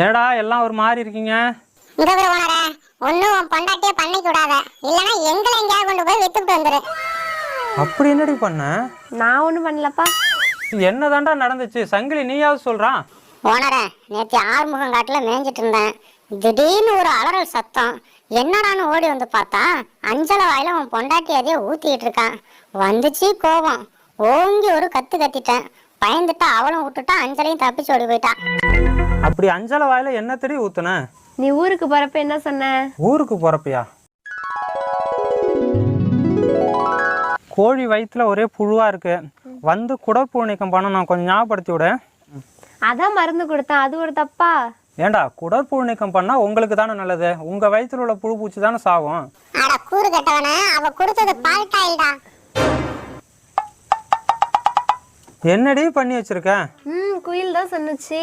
ஏடா எல்லாம் ஒரு மாதிரி இருக்கீங்க? இங்க ஒரு ஓனரே, ஒன்னும் பொண்டாட்டியே பண்ணிக்க விடாத, இல்லனா எங்களை எங்கேயாவது கொண்டு போய் வித்துட்டு வந்துரு. அப்படி என்னடி பண்ண? நான் ஒன்றும் பண்ணலப்பா. என்னதாண்டா நடந்துச்சு? சங்கிலி நீயாவது சொல்றான். ஓனரே, நேற்று ஆறுமுகம் காட்டுல மேய்ஞ்சிட்டு இருந்தேன். திடீர்னு ஒரு அலறல் சத்தம். என்னடான்னு ஓடி வந்து பார்த்தா அஞ்சலை வாயில அவன் பொண்டாட்டி அதையே ஊத்திட்டு இருக்கான். வந்துச்சு கோபம். ஓங்கி ஒரு கத்து கத்திட்டேன். பயந்துட்டா அவளும் விட்டுட்டா, அஞ்சலையும் தப்பிச்சு ஓடி போயிட்டான். அப்படி அஞ்சலை வாயில என்ன தெரிய ஊத்துன? நீ ஊருக்கு போறப்ப என்ன சொன்ன? ஊருக்கு போறப்பயா? கோழி வயிற்றுல ஒரே புழுவா இருக்கு, வந்து குடற்புழு நீக்கம் பண்ண நான் கொஞ்சம் ஞாபகப்படுத்தி விட. அதான் மருந்து கொடுத்தேன், அது ஒரு தப்பா? ஏண்டா, குடற்புழு நீக்கம் பண்ணா உங்களுக்கு தானே நல்லது, உங்க வயிற்றுல உள்ள புழு பூச்சி தானே சாகும். அட கூறு கட்டவன, அவ கொடுத்தது பால்டாயில்டா. என்னடி பண்ணி வச்சிருக்க? குயில் தான் சொன்னுச்சு.